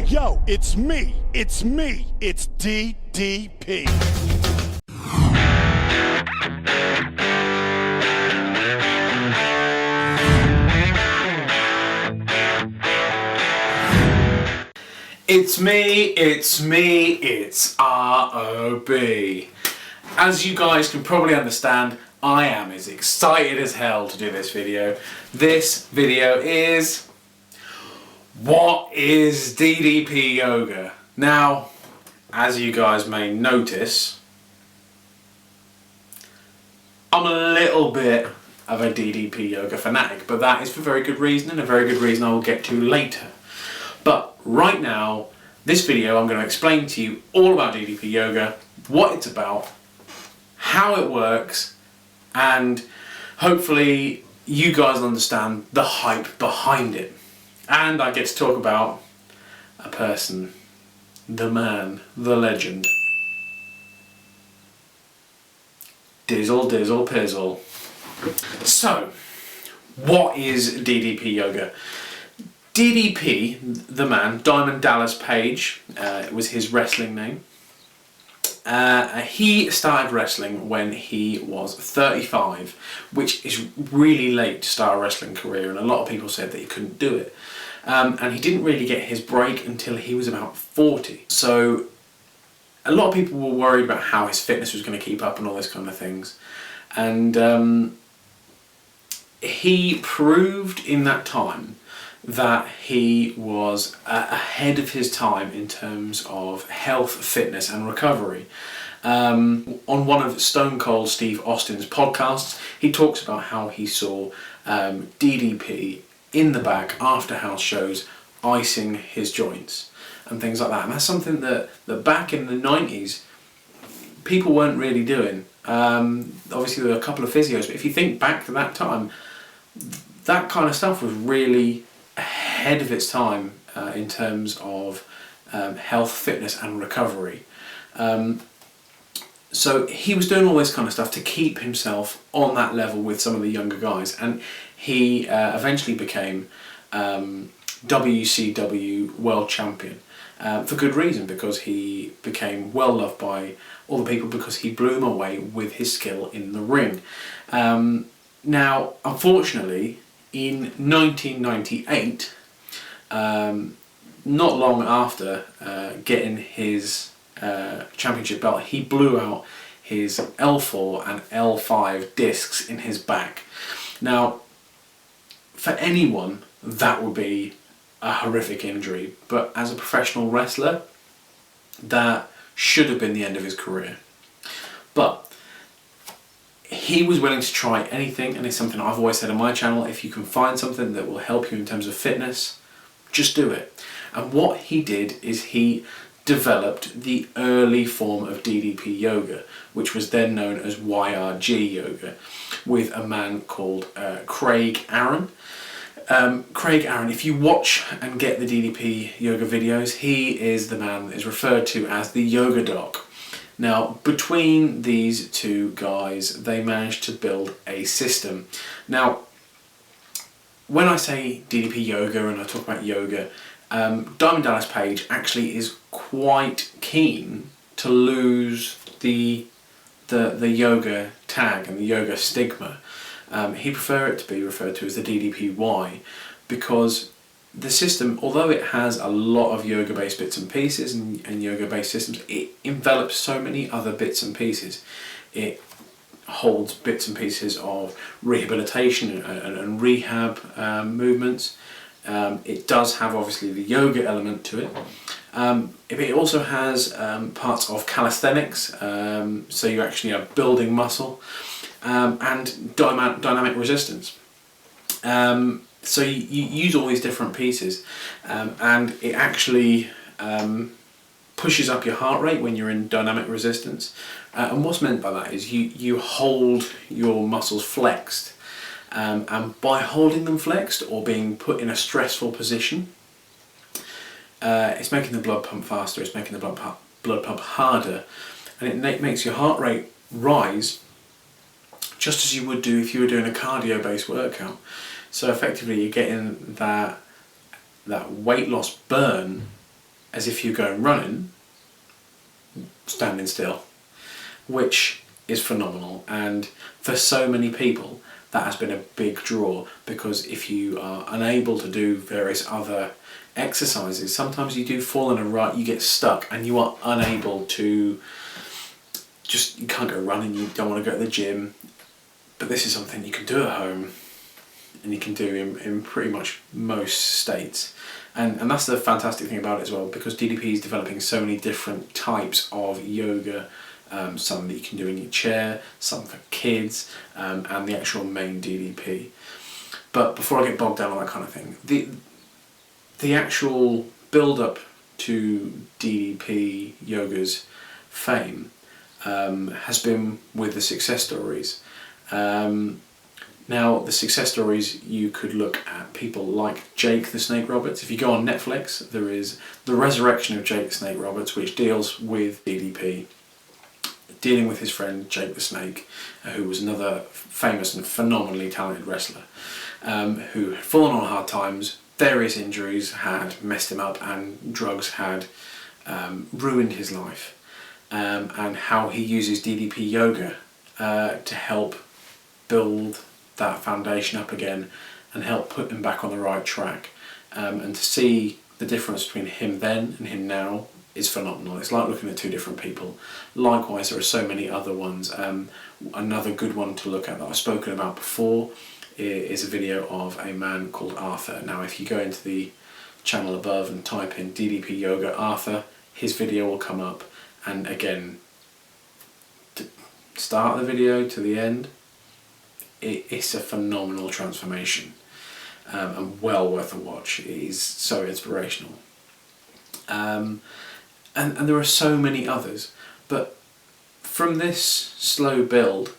Yo, it's me, it's DDP. It's R.O.B. As you guys can probably understand, I am as excited as hell to do this video. This video is... what is DDP Yoga? Now, as you guys may notice, I'm a little bit of a DDP Yoga fanatic, but that is for very good reason, and a very good reason I will get to later. But right now, this video I'm going to explain to you all about DDP Yoga, what it's about, how it works, and hopefully you guys understand the hype behind it. And I get to talk about a person, the man, the legend, Dizzle Dizzle Pizzle. So, what is DDP Yoga? DDP, the man, Diamond Dallas Page, was his wrestling name. He started wrestling when he was 35, which is really late to start a wrestling career, and a lot of people said that he couldn't do it. And he didn't really get his break until he was about 40. So a lot of people were worried about how his fitness was going to keep up and all those kind of things. And he proved in that time that he was ahead of his time in terms of health, fitness and recovery. On one of Stone Cold Steve Austin's podcasts, he talks about how he saw DDP in the back after house shows icing his joints and things like that. And that's something that back in the 90s people weren't really doing. Obviously there were a couple of physios, but if you think back to that time, that kind of stuff was really ahead of its time in terms of health, fitness and recovery. So he was doing all this kind of stuff to keep himself on that level with some of the younger guys, and he eventually became WCW World Champion for good reason, because he became well loved by all the people because he blew them away with his skill in the ring. Now, unfortunately, in 1998, not long after getting his championship belt, he blew out his L4 and L5 discs in his back. Now, for anyone, that would be a horrific injury, but as a professional wrestler, that should have been the end of his career. But he was willing to try anything, and it's something I've always said on my channel: if you can find something that will help you in terms of fitness, just do it. And what he did is he developed the early form of DDP Yoga, which was then known as YRG Yoga, with a man called Craig Aaron. Craig Aaron, if you watch and get the DDP Yoga videos, he is the man that is referred to as the Yoga Doc. Now, between these two guys, they managed to build a system. Now, when I say DDP Yoga and I talk about yoga, Diamond Dallas Page actually is quite keen to lose the yoga tag and the yoga stigma. He'd prefer it to be referred to as the DDPY, because the system, although it has a lot of yoga-based bits and pieces and yoga-based systems, it envelops so many other bits and pieces. It holds bits and pieces of rehabilitation and rehab movements. It does have obviously the yoga element to it. It also has parts of calisthenics, so you actually are building muscle, and dynamic resistance. So you use all these different pieces, and it actually pushes up your heart rate when you're in dynamic resistance. And what's meant by that is you hold your muscles flexed, and by holding them flexed or being put in a stressful position, it's making the blood pump faster, it's making the blood pump harder, and it makes your heart rate rise just as you would do if you were doing a cardio based workout. So effectively you're getting that weight loss burn as if you're going running, standing still, which is phenomenal. And for so many people, that has been a big draw, because if you are unable to do various other exercises, sometimes you do fall in a rut, you get stuck, and you are unable to you can't go running, you don't want to go to the gym. But this is something you can do at home, and you can do in pretty much most states. And that's the fantastic thing about it as well, because DDP is developing so many different types of yoga, some that you can do in your chair, some for kids, and the actual main DDP. But before I get bogged down on that kind of thing, the actual build-up to DDP Yoga's fame has been with the success stories. Now, the success stories, you could look at people like Jake the Snake Roberts. If you go on Netflix, there is The Resurrection of Jake the Snake Roberts, which deals with DDP, dealing with his friend Jake the Snake, who was another famous and phenomenally talented wrestler, who had fallen on hard times. Various injuries had messed him up, and drugs had ruined his life, and how he uses DDP Yoga to help build that foundation up again and help put him back on the right track. And to see the difference between him then and him now is phenomenal. It's like looking at two different people. Likewise, there are so many other ones. Another good one to look at that I've spoken about before is a video of a man called Arthur. Now, if you go into the channel above and type in DDP Yoga Arthur, his video will come up. And again, to start the video to the end, it's a phenomenal transformation, and well worth a watch. It is so inspirational. And there are so many others, but from this slow build,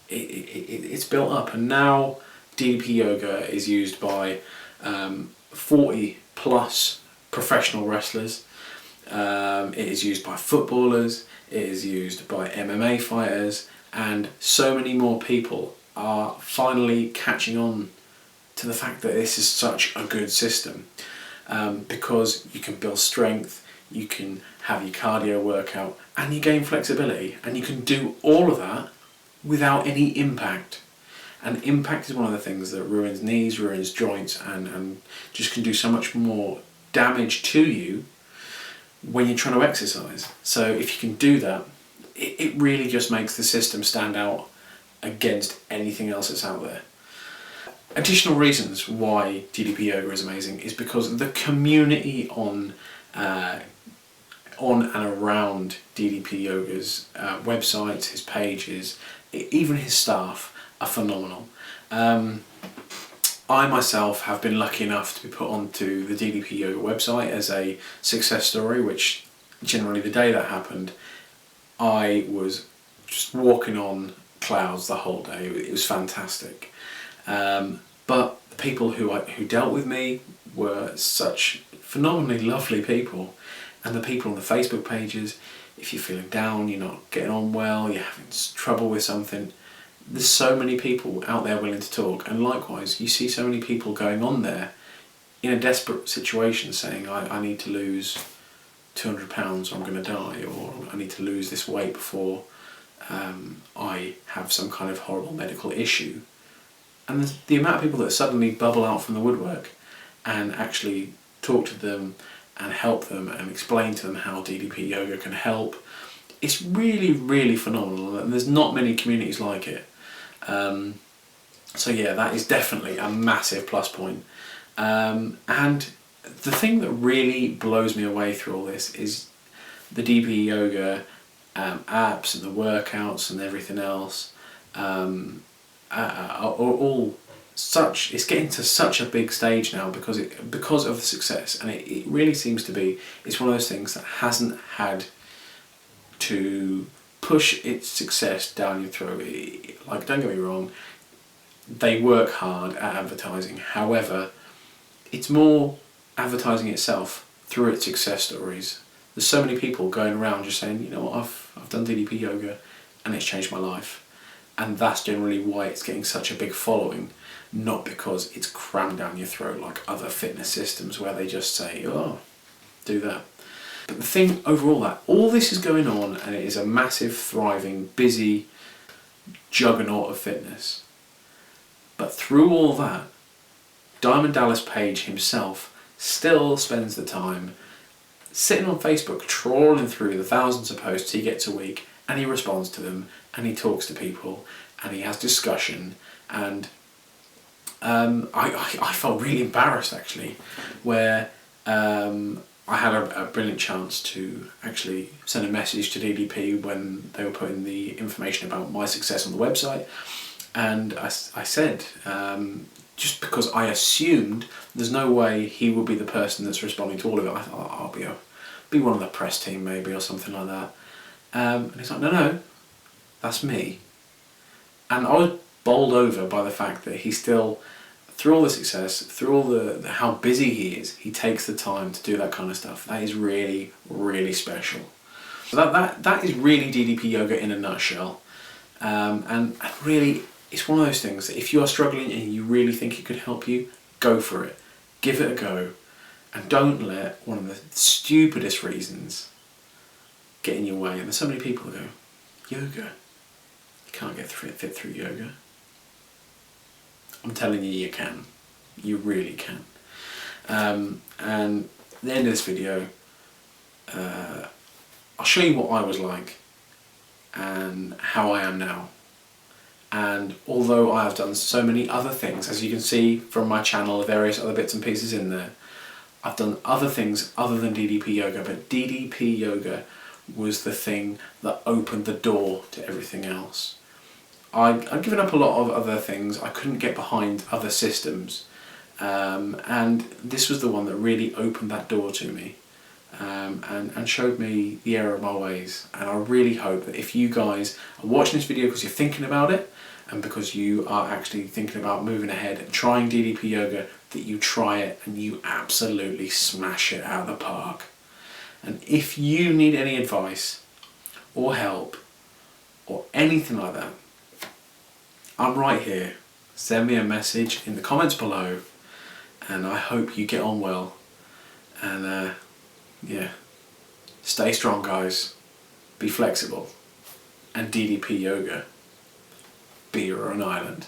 it's built up, and now DDP Yoga is used by 40 plus professional wrestlers. It is used by footballers, it is used by MMA fighters, and so many more people are finally catching on to the fact that this is such a good system, because you can build strength, you can have your cardio workout, and you gain flexibility, and you can do all of that without any impact. And impact is one of the things that ruins knees, ruins joints, and just can do so much more damage to you when you're trying to exercise. So if you can do that, it really just makes the system stand out against anything else that's out there. Additional reasons why DDP Yoga is amazing is because the community on and around DDP Yoga's websites, his pages, even his staff are phenomenal. I myself have been lucky enough to be put onto the DDP Yoga website as a success story, which generally the day that happened, I was just walking on clouds the whole day. It was fantastic. But the people who dealt with me were such phenomenally lovely people, and the people on the Facebook pages, if you're feeling down, you're not getting on well, you're having trouble with something, there's so many people out there willing to talk. And likewise, you see so many people going on there in a desperate situation saying, I need to lose 200 pounds or I'm going to die, or I need to lose this weight before I have some kind of horrible medical issue. And the amount of people that suddenly bubble out from the woodwork and actually talk to them and help them and explain to them how DDP Yoga can help, it's really, really phenomenal, and there's not many communities like it. So yeah, that is definitely a massive plus point. And the thing that really blows me away through all this is the DDP Yoga apps and the workouts and everything else are all such, it's getting to such a big stage now because of the success, and it really seems to be, it's one of those things that hasn't had to push its success down your throat. Like, don't get me wrong, they work hard at advertising, however, it's more advertising itself through its success stories. There's so many people going around just saying, you know what, I've done DDP Yoga and it's changed my life, and that's generally why it's getting such a big following. not because it's crammed down your throat like other fitness systems where they just say, oh, do that. But the thing overall, that all this is going on, and it is a massive, thriving, busy juggernaut of fitness. But through all that, Diamond Dallas Page himself still spends the time sitting on Facebook, trawling through the thousands of posts he gets a week, and he responds to them, and he talks to people, and he has discussion. And I felt really embarrassed, actually, where I had a brilliant chance to actually send a message to DDP when they were putting the information about my success on the website. And I said, just because I assumed there's no way he would be the person that's responding to all of it, I thought, I'll be one of the press team maybe, or something like that. And he's like, no, that's me. And I was bowled over by the fact that he still, through all the success, through all the how busy he is, he takes the time to do that kind of stuff. That is really, really special. So that is really DDP Yoga in a nutshell. And really, it's one of those things that if you are struggling and you really think it could help you, go for it. Give it a go. And don't let one of the stupidest reasons get in your way. And there's so many people who go, yoga? You can't get fit through yoga. I'm telling you, you can. You really can. And at the end of this video, I'll show you what I was like and how I am now. And although I have done so many other things, as you can see from my channel, various other bits and pieces in there, I've done other things other than DDP Yoga, but DDP Yoga was the thing that opened the door to everything else. I'd given up a lot of other things. I couldn't get behind other systems, and this was the one that really opened that door to me, and showed me the error of my ways. And I really hope that if you guys are watching this video because you're thinking about it, and because you are actually thinking about moving ahead and trying DDP Yoga, that you try it and you absolutely smash it out of the park. And if you need any advice or help or anything like that, I'm right here. Send me a message in the comments below, and I hope you get on well. And yeah, stay strong, guys. Be flexible. And DDP Yoga, be your own island.